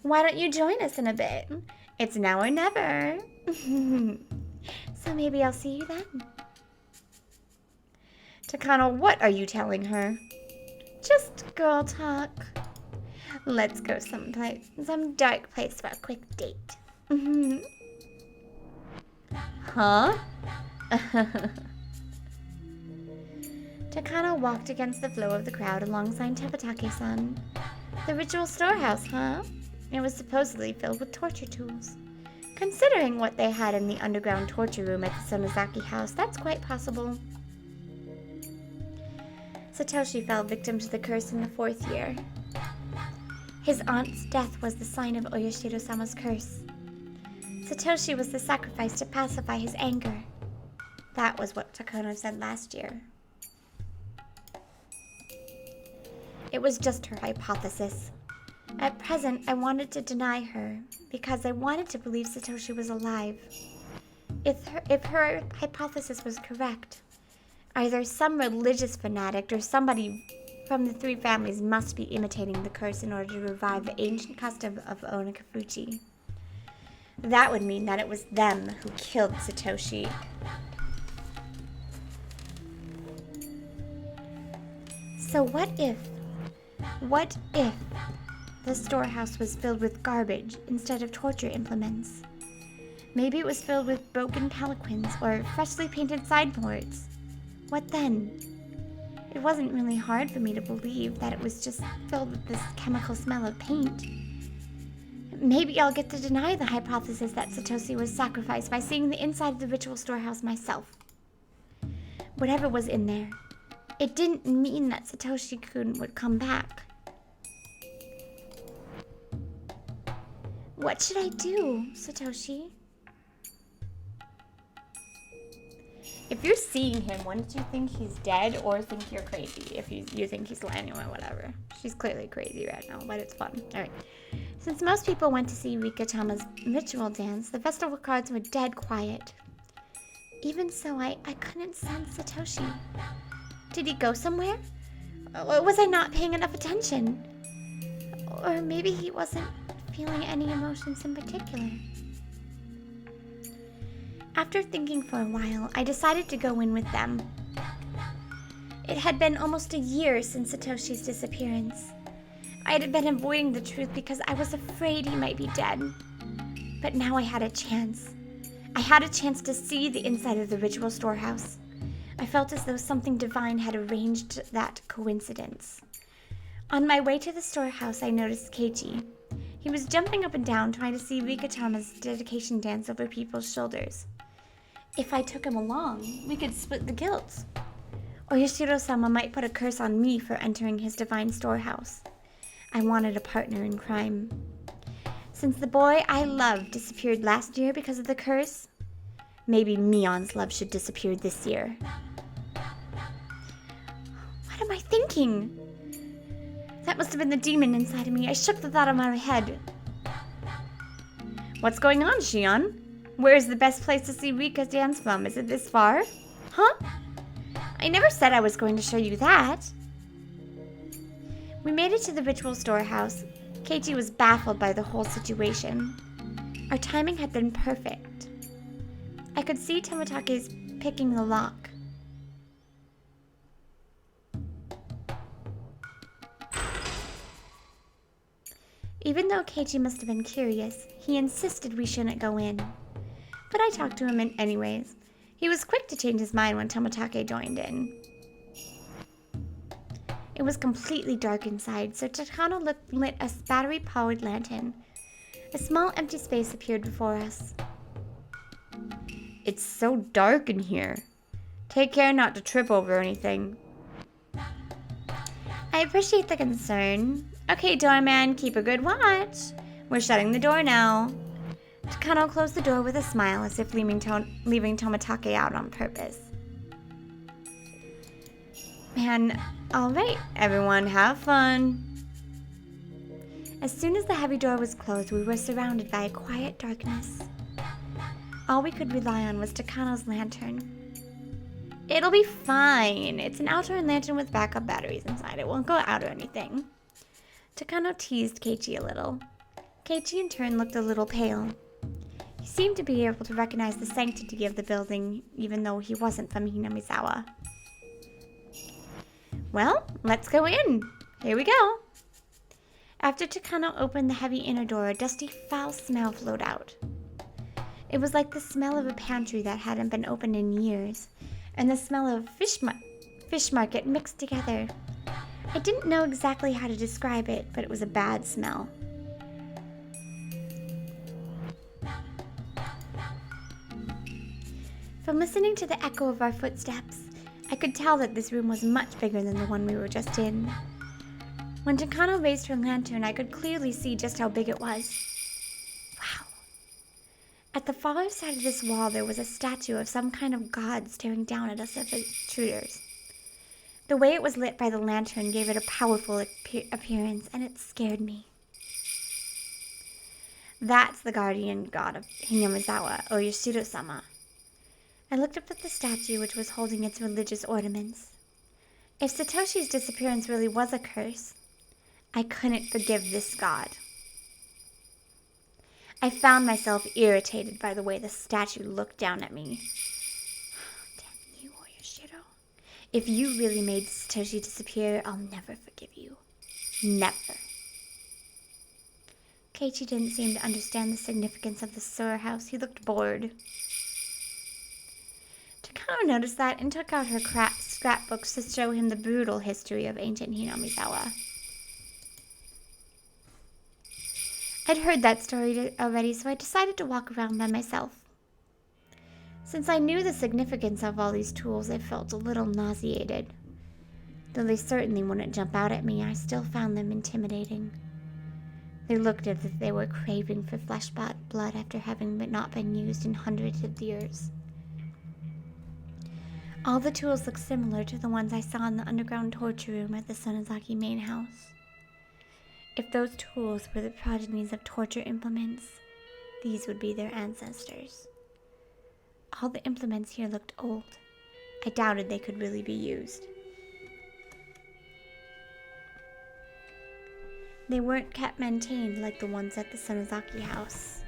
Why don't you join us in a bit? It's now or never. So maybe I'll see you then. Takano, what are you telling her? Just girl talk. Let's go some dark place for a quick date. Huh? Takano walked against the flow of the crowd alongside Tamatake-san. The ritual storehouse, huh? It was supposedly filled with torture tools. Considering what they had in the underground torture room at the Sonozaki house, that's quite possible. Satoshi fell victim to the curse in the 4th year. His aunt's death was the sign of Oyashiro-sama's curse. Satoshi was the sacrifice to pacify his anger. That was what Takano said last year. It was just her hypothesis. At present, I wanted to deny her, because I wanted to believe Satoshi was alive. If her hypothesis was correct, either some religious fanatic or somebody from the 3 families must be imitating the curse in order to revive the ancient custom of Onikafuchi. That would mean that it was them who killed Satoshi. So what if the storehouse was filled with garbage instead of torture implements? Maybe it was filled with broken palanquins or freshly painted sideboards. What then? It wasn't really hard for me to believe that it was just filled with this chemical smell of paint. Maybe I'll get to deny the hypothesis that Satoshi was sacrificed by seeing the inside of the ritual storehouse myself. Whatever was in there, it didn't mean that Satoshi-kun would come back. What should I do, Satoshi? If you're seeing him, wouldn't you think he's dead or think you're crazy? If you think he's lying or whatever. She's clearly crazy right now, but it's fun. Alright. Since most people went to see Rika-tama's ritual dance, the festival cards were dead quiet. Even so, I couldn't sense Satoshi. Did he go somewhere? Or was I not paying enough attention? Or maybe he wasn't feeling any emotions in particular. After thinking for a while, I decided to go in with them. It had been almost a year since Satoshi's disappearance. I had been avoiding the truth because I was afraid he might be dead. But now I had a chance. I had a chance to see the inside of the ritual storehouse. I felt as though something divine had arranged that coincidence. On my way to the storehouse, I noticed Keiichi. He was jumping up and down trying to see Rika-tama's dedication dance over people's shoulders. If I took him along, we could split the guilt. Or Yashiro-sama might put a curse on me for entering his divine storehouse. I wanted a partner in crime. Since the boy I loved disappeared last year because of the curse, maybe Mion's love should disappear this year. What am I thinking? That must have been the demon inside of me. I shook the thought out of my head. What's going on, Shion? Where is the best place to see Rika dance from? Is it this far? Huh? I never said I was going to show you that. We made it to the ritual storehouse. Keiichi was baffled by the whole situation. Our timing had been perfect. I could see Tamatake's picking the lock. Even though Keiichi must have been curious, he insisted we shouldn't go in. But I talked to him anyways. He was quick to change his mind when Tamatake joined in. It was completely dark inside, so Takano lit a battery-powered lantern. A small empty space appeared before us. It's so dark in here. Take care not to trip over anything. I appreciate the concern. Okay, doorman, keep a good watch. We're shutting the door now. Takano closed the door with a smile as if leaving Tomatake out on purpose. Man, alright, everyone, have fun. As soon as the heavy door was closed, we were surrounded by a quiet darkness. All we could rely on was Takano's lantern. It'll be fine. It's an outdoor lantern with backup batteries inside. It won't go out or anything. Takano teased Keiichi a little. Keiichi in turn looked a little pale. He seemed to be able to recognize the sanctity of the building, even though he wasn't from Hinamizawa. Well, let's go in. Here we go. After Takano opened the heavy inner door, a dusty, foul smell flowed out. It was like the smell of a pantry that hadn't been opened in years, and the smell of fish market mixed together. I didn't know exactly how to describe it, but it was a bad smell. From listening to the echo of our footsteps, I could tell that this room was much bigger than the one we were just in. When Takano raised her lantern, I could clearly see just how big it was. Wow. At the far side of this wall, there was a statue of some kind of god staring down at us as intruders. The way it was lit by the lantern gave it a powerful appearance, and it scared me. That's the guardian god of Hinamizawa, or Yashiro-sama. I looked up at the statue, which was holding its religious ornaments. If Satoshi's disappearance really was a curse, I couldn't forgive this god. I found myself irritated by the way the statue looked down at me. Damn you, Oyashiro. If you really made Satoshi disappear, I'll never forgive you. Never. Keiichi didn't seem to understand the significance of the sewer house. He looked bored. Takano noticed that and took out her scrapbooks to show him the brutal history of ancient Hinamizawa. I'd heard that story already, so I decided to walk around by myself. Since I knew the significance of all these tools, I felt a little nauseated. Though they certainly wouldn't jump out at me, I still found them intimidating. They looked as if they were craving for flesh blood after having not been used in hundreds of years. All the tools looked similar to the ones I saw in the underground torture room at the Sonozaki main house. If those tools were the progenies of torture implements, these would be their ancestors. All the implements here looked old. I doubted they could really be used. They weren't kept maintained like the ones at the Sonozaki house.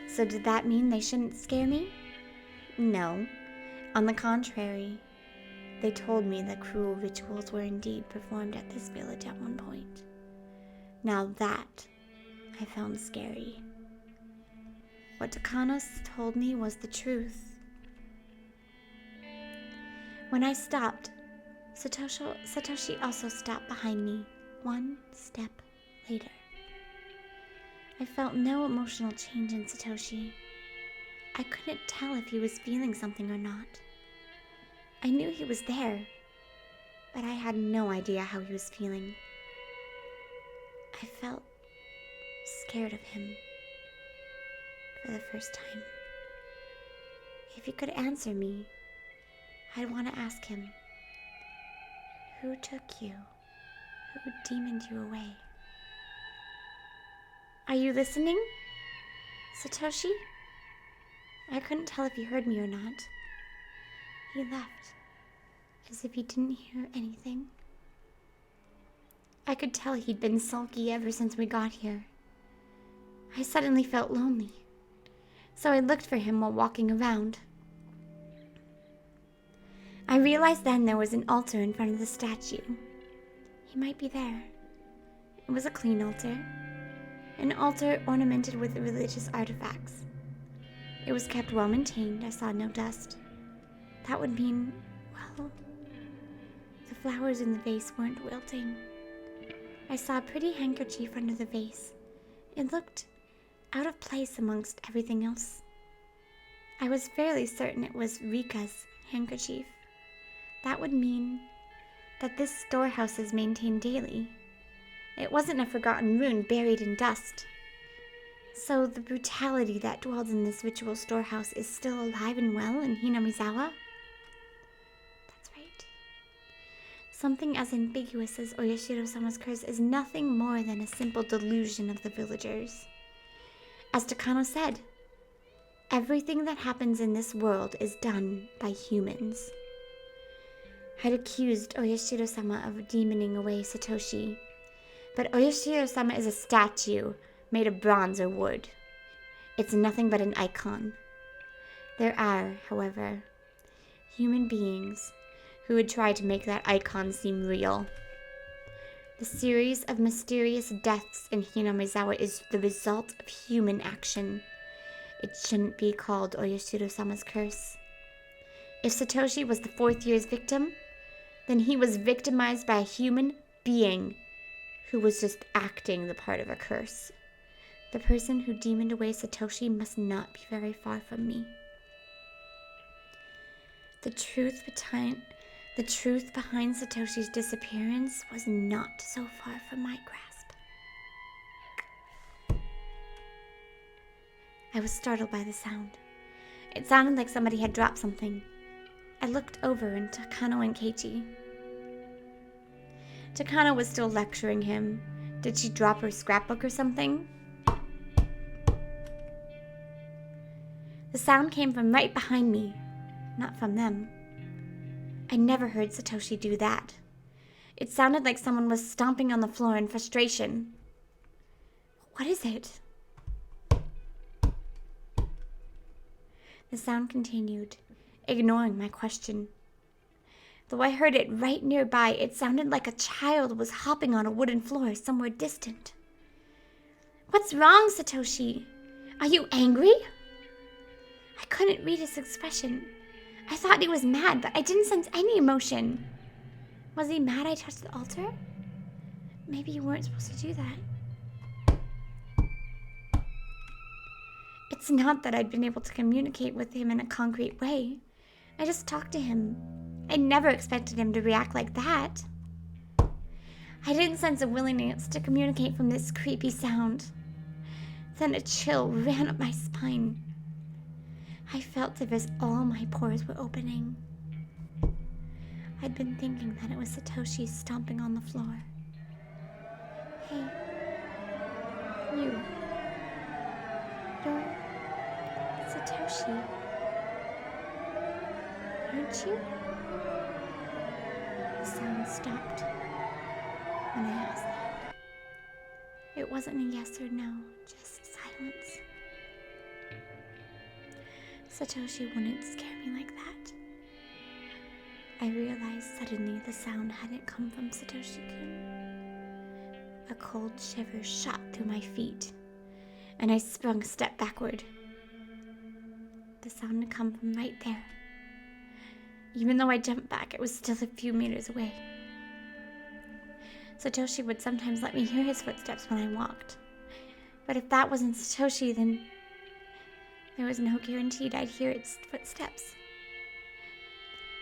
So did that mean they shouldn't scare me? No. On the contrary, they told me that cruel rituals were indeed performed at this village at one point. Now that I found scary. What Takano told me was the truth. When I stopped, Satoshi also stopped behind me, one step later. I felt no emotional change in Satoshi. I couldn't tell if he was feeling something or not. I knew he was there, but I had no idea how he was feeling. I felt scared of him for the first time. If he could answer me, I'd want to ask him, who took you? Who demoned you away? Are you listening, Satoshi? I couldn't tell if he heard me or not. He left, as if he didn't hear anything. I could tell he'd been sulky ever since we got here. I suddenly felt lonely, so I looked for him while walking around. I realized then there was an altar in front of the statue. He might be there. It was a clean altar, an altar ornamented with religious artifacts. It was kept well maintained. I saw no dust. That would mean, well, the flowers in the vase weren't wilting. I saw a pretty handkerchief under the vase. It looked out of place amongst everything else. I was fairly certain it was Rika's handkerchief. That would mean that this storehouse is maintained daily. It wasn't a forgotten ruin buried in dust. So the brutality that dwells in this ritual storehouse is still alive and well in Hinamizawa? That's right. Something as ambiguous as Oyashiro-sama's curse is nothing more than a simple delusion of the villagers. As Takano said, everything that happens in this world is done by humans. I'd accused Oyashiro-sama of demoning away Satoshi, but Oyashiro-sama is a statue made of bronze or wood. It's nothing but an icon. There are, however, human beings who would try to make that icon seem real. The series of mysterious deaths in Hinamizawa is the result of human action. It shouldn't be called Oyashiro-sama's curse. If Satoshi was the fourth year's victim, then he was victimized by a human being who was just acting the part of a curse. The person who demoned away Satoshi must not be very far from me. The truth behind Satoshi's disappearance was not so far from my grasp. I was startled by the sound. It sounded like somebody had dropped something. I looked over and Takano and Keiichi. Takano was still lecturing him. Did she drop her scrapbook or something? The sound came from right behind me, not from them. I never heard Satoshi do that. It sounded like someone was stomping on the floor in frustration. What is it? The sound continued, ignoring my question. Though I heard it right nearby, it sounded like a child was hopping on a wooden floor somewhere distant. What's wrong, Satoshi? Are you angry? I couldn't read his expression. I thought he was mad, but I didn't sense any emotion. Was he mad I touched the altar? Maybe you weren't supposed to do that. It's not that I'd been able to communicate with him in a concrete way. I just talked to him. I never expected him to react like that. I didn't sense a willingness to communicate from this creepy sound. Then a chill ran up my spine. I felt as if all my pores were opening. I'd been thinking that it was Satoshi stomping on the floor. Hey, you. You're Satoshi, aren't you? The sound stopped when I asked that. It wasn't a yes or no, just silence. Satoshi wouldn't scare me like that. I realized suddenly the sound hadn't come from Satoshi-kun. A cold shiver shot through my feet, and I sprung a step backward. The sound had come from right there. Even though I jumped back, it was still a few meters away. Satoshi would sometimes let me hear his footsteps when I walked. But if that wasn't Satoshi, then there was no guarantee I'd hear its footsteps.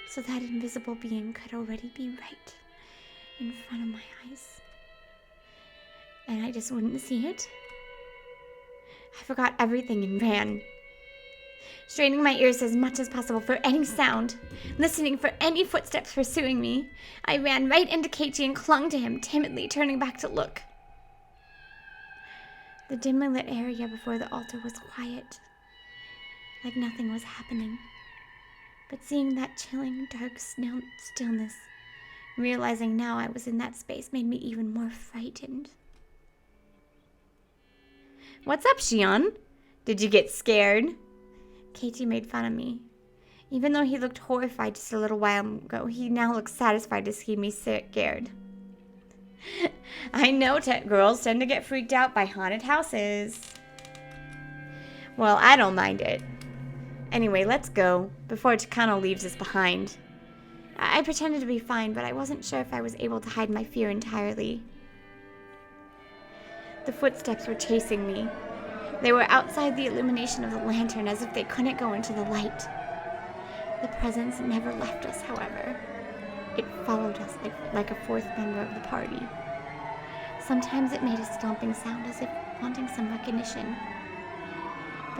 So that invisible being could already be right in front of my eyes. And I just wouldn't see it. I forgot everything and ran. Straining my ears as much as possible for any sound, listening for any footsteps pursuing me, I ran right into Keiichi and clung to him, timidly turning back to look. The dimly lit area before the altar was quiet, like nothing was happening. But seeing that chilling, dark stillness, realizing now I was in that space, made me even more frightened. "What's up, Shion? Did you get scared?" Keiichi made fun of me. Even though he looked horrified just a little while ago, he now looks satisfied to see me scared. "I know girls tend to get freaked out by haunted houses." "Well, I don't mind it. Anyway, let's go, before Takano leaves us behind." I pretended to be fine, but I wasn't sure if I was able to hide my fear entirely. The footsteps were chasing me. They were outside the illumination of the lantern, as if they couldn't go into the light. The presence never left us, however. It followed us like a fourth member of the party. Sometimes it made a stomping sound, as if wanting some recognition,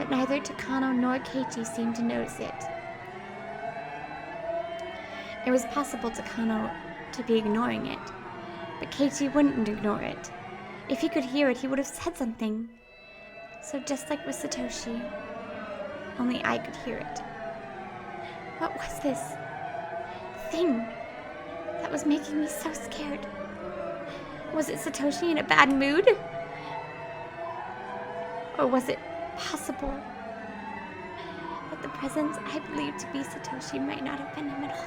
but neither Takano nor Keiichi seemed to notice it. It was possible Takano to be ignoring it, but Keiichi wouldn't ignore it. If he could hear it, he would have said something. So just like with Satoshi, only I could hear it. What was this thing that was making me so scared? Was it Satoshi in a bad mood? Or was it possible that the presence I believed to be Satoshi might not have been him at all?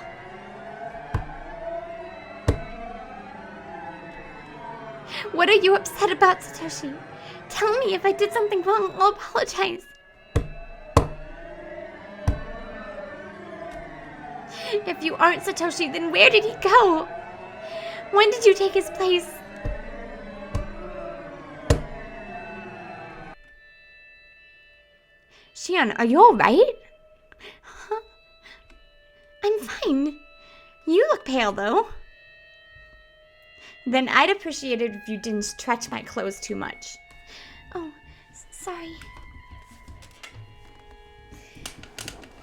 What are you upset about, Satoshi? Tell me if I did something wrong, I'll apologize. If you aren't Satoshi, then where did he go? When did you take his place? Shion, are you alright? Huh? I'm fine. You look pale, though. Then I'd appreciate it if you didn't stretch my clothes too much. Oh, sorry.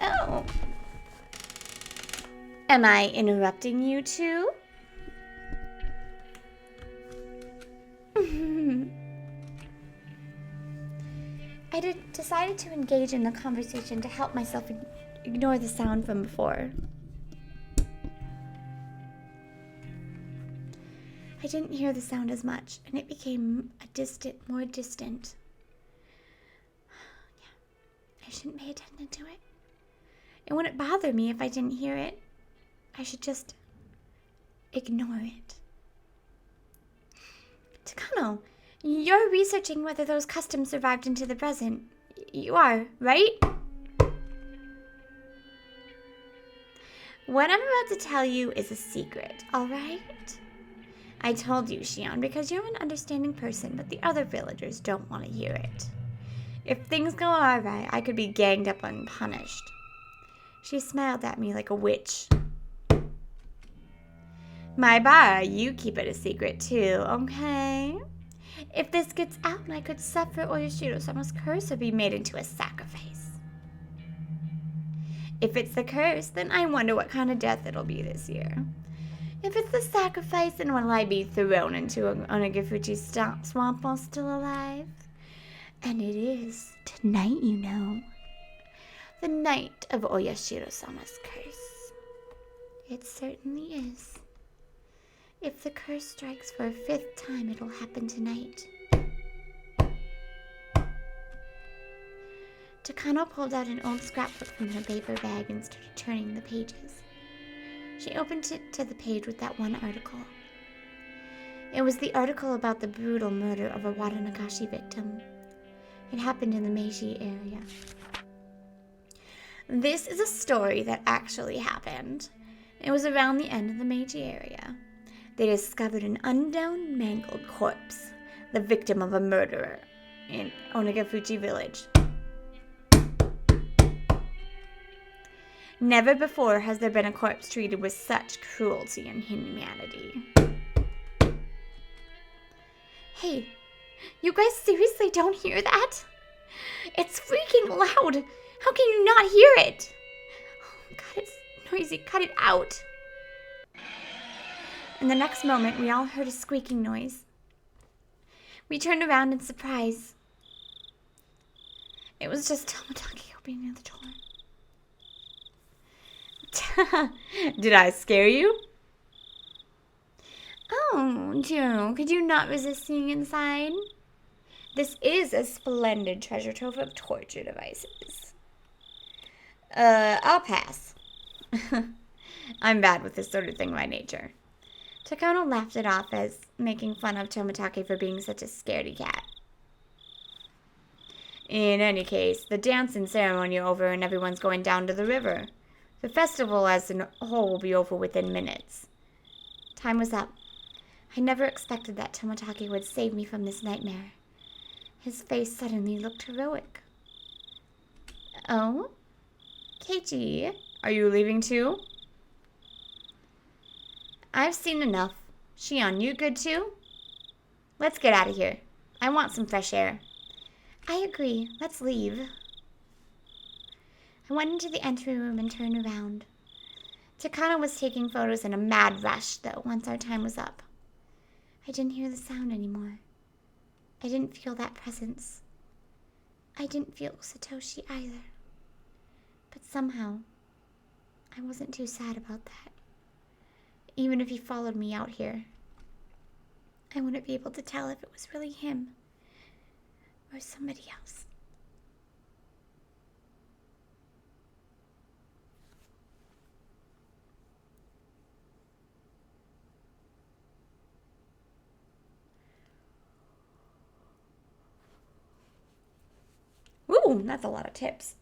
Oh. Am I interrupting you two? I decided to engage in the conversation to help myself ignore the sound from before. I didn't hear the sound as much, and it became more distant. Yeah, I shouldn't pay attention to it. It wouldn't bother me if I didn't hear it. I should just ignore it. Takano, you're researching whether those customs survived into the present. You are, right? What I'm about to tell you is a secret, alright? I told you, Shion, because you're an understanding person, but the other villagers don't want to hear it. If things go alright, I could be ganged up and punished. She smiled at me like a witch. My bar, you keep it a secret too, okay? If this gets out, I could suffer Oyashiro-sama's curse or be made into a sacrifice. If it's the curse, then I wonder what kind of death it'll be this year. If it's the sacrifice, then will I be thrown into an Onagafuchi swamp while still alive? And it is tonight, you know. The night of Oyashiro-sama's curse. It certainly is. If the curse strikes for a 5th time, it'll happen tonight. Takano pulled out an old scrapbook from her paper bag and started turning the pages. She opened it to the page with that one article. It was the article about the brutal murder of a Watanagashi victim. It happened in the Meiji area. This is a story that actually happened. It was around the end of the Meiji area. They discovered an unknown, mangled corpse, the victim of a murderer, in Onagafuchi village. Never before has there been a corpse treated with such cruelty and inhumanity. Hey, you guys seriously don't hear that? It's freaking loud! How can you not hear it? Oh god, it's noisy. Cut it out. In the next moment, we all heard a squeaking noise. We turned around in surprise. It was just Tomotaki opening the door. Did I scare you? Oh, Joe, could you not resist seeing inside? This is a splendid treasure trove of torture devices. I'll pass. I'm bad with this sort of thing by nature. Takano laughed it off as making fun of Tomotaki for being such a scaredy cat. In any case, the dance and ceremony are over and everyone's going down to the river. The festival as a whole will be over within minutes. Time was up. I never expected that Tomotaki would save me from this nightmare. His face suddenly looked heroic. Oh? Keiichi, are you leaving too? I've seen enough. Shion, you good too? Let's get out of here. I want some fresh air. I agree. Let's leave. I went into the entry room and turned around. Takano was taking photos in a mad rush, though, once our time was up. I didn't hear the sound anymore. I didn't feel that presence. I didn't feel Satoshi either. But somehow, I wasn't too sad about that. Even if he followed me out here, I wouldn't be able to tell if it was really him or somebody else. Ooh, that's a lot of tips.